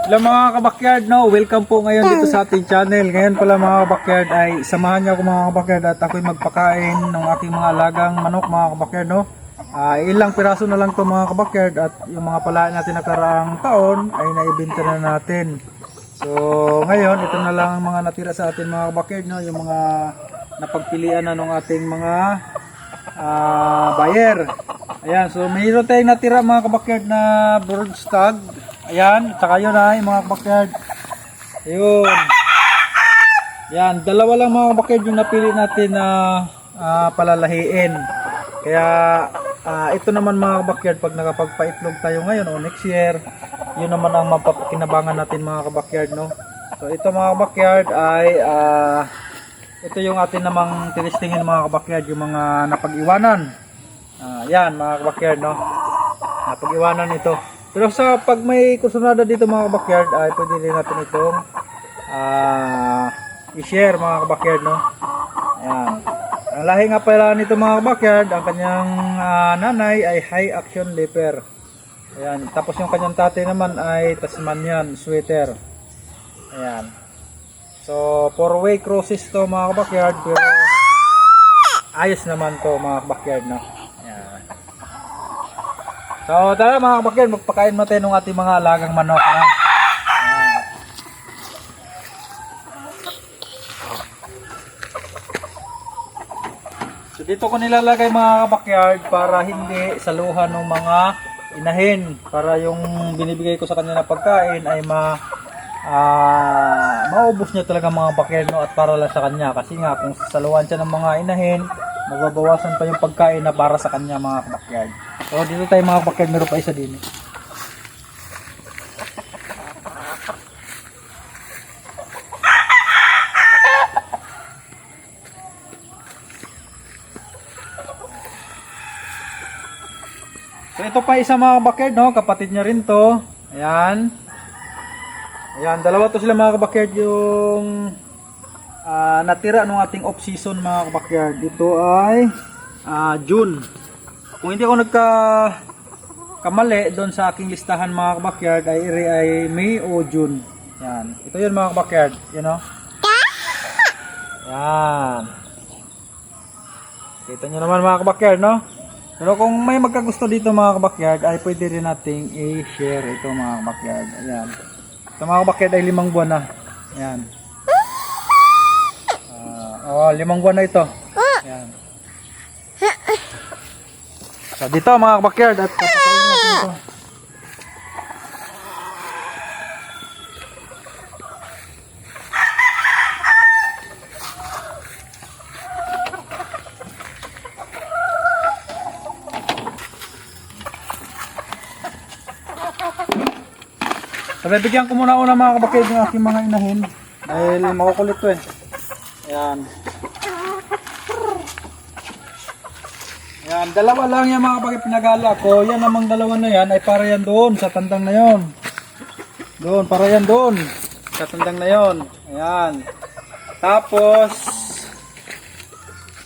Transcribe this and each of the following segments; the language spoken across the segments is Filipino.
Hello mga kabakyard, no? Welcome po ngayon dito sa ating channel. Ngayon pala mga kabakyard ay samahan niyo ako mga kabakyard at ako'y magpakain ng aking mga alagang manok mga kabakyard, no? Ilang piraso na lang to mga kabakyard at yung mga palain natin nakaraang taon ay naibenta na natin. So ngayon ito na lang ang mga natira sa atin mga kabakyard, no? Yung mga napagpilian na ng ating mga buyer. Ayan, so mayroon tayong natira mga kabakyard na brood stag. Ayan, tsaka yun ay mga kabakyard. Ayun. Yan, dalawa lang mga kabakyard yung napili natin na palalahiin. Kaya ito naman mga kabakyard, pag nakapagpaitlog tayo ngayon o next year, yun naman ang mapapakinabangan natin mga kabakyard, no? So ito mga kabakyard ay ito yung atin namang tinistingin mga kabakyard, yung mga napag-iwanan. Yan mga kabakyard, no? Napag-iwanan ito. Pero sa pag may kusunada dito mga kabakyard ay pwede rin natin itong i-share mga kabakyard, no? Ayan. Ang lahi nga pala nito mga kabakyard, ang kanyang nanay ay high action leaper. Ayan. Tapos yung kanyang tatay naman ay Tasmanian sweater. Ayan. So 4-way crosses to mga kabakyard, pero ayos naman to mga kabakyard, no? So tara mga kabakyard, magpakain natin ng ating mga alagang manok, ha? So dito ko nilalagay mga kabakyard para hindi saluhan ng mga inahin, para yung binibigay ko sa kanya na pagkain ay maubos niya talaga mga kabakyard, no? At para lang sa kanya, kasi nga kung saluhan siya ng mga inahin, mababawasan pa yung pagkain na para sa kanya mga kabakyard. So dito tayo mga kabakyard, meron pa isa din. So ito pa isa mga kabakyard, no? Kapatid niya rin to. Ayan. Ayan, dalawa to sila mga kabakyard, yung natira ng ating off season mga kabakyard. Ito ay June. Kung hindi ako kamali doon sa aking listahan mga kabakyard ay May o June. Yan. Ito yun mga kabakyard. You know? Yan. Kita nyo naman mga kabakyard, no? Pero kung may magkagusto dito mga kabakyard ay pwede rin nating i-share ito mga kabakyard. Ayan. Ito mga kabakyard ay 5 buwan na. Ayan. 5 buwan na ito. Ayan. So dito mga kabakyard, at papakain natin ito. So bibigyan ko muna una mga kabakyard yung aking mga inahin dahil makukulit to eh. Ayan. Yan, dalawa lang yan mga kabakyard pinagala ko. Yan namang dalawa na yan ay para yan doon sa tandang na yon. Doon, para yan doon sa tandang na yon. Ayan. Tapos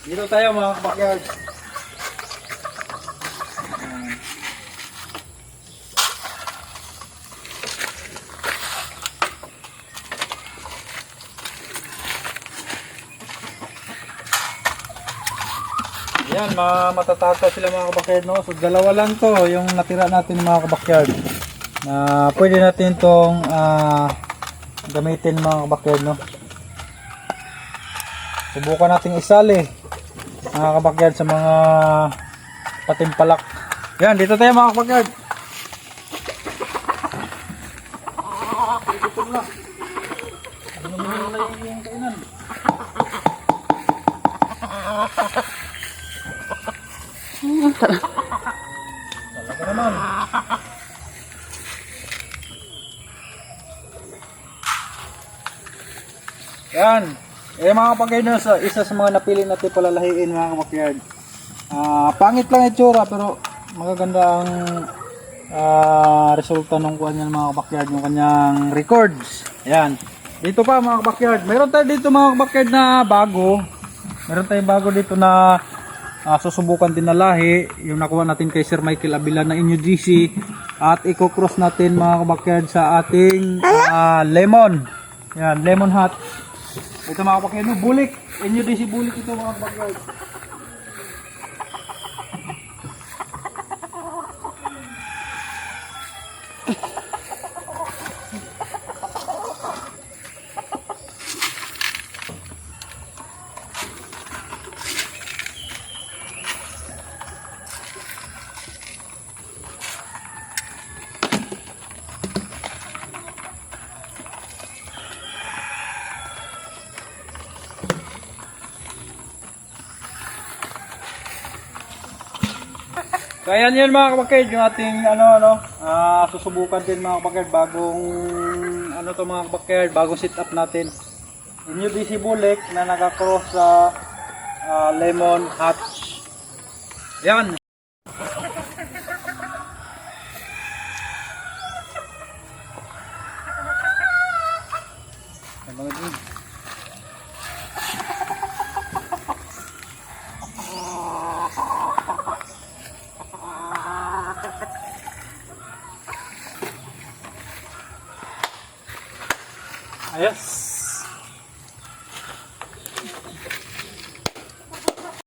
dito tayo mga kabakyard. Yan, matatata sila mga kabakyard, no? So dalawa lang to yung natira natin mga kabakyard na pwede natin tong gamitin mga kabakyard, no? Subukan nating isali mga kabakyard sa mga patimpalak. Yan, dito tayo mga kabakyard. Dito na. Ano naman yung kainan? Talaga naman. Yan. Mga kabakyard, isa sa mga napili natin palalahiin mga kabakyard. Pangit lang itsura pero magaganda ang resulta ng kuha niya mga kabakyard, yung kanyang records. Ayan. Dito pa mga kabakyard. Meron tayo dito mga kabakyard na bago. Meron tayong bago dito na susubukan din na lahi, yung nakuha natin kay Sir Michael Abila na Inyo GC. At i-cross natin mga kabakyard sa ating lemon. Yan, lemon hot. Ito mga kabakyard, no, bulik. Inyo din si bulik ito mga kabakyard. So ayan yun mga kapakid, yung ating susubukan din mga kapakid, bagong mga kapakid, bagong sit up natin. Inyo DC bulik na naka-cross sa lemon hatch. Yan. Ayos.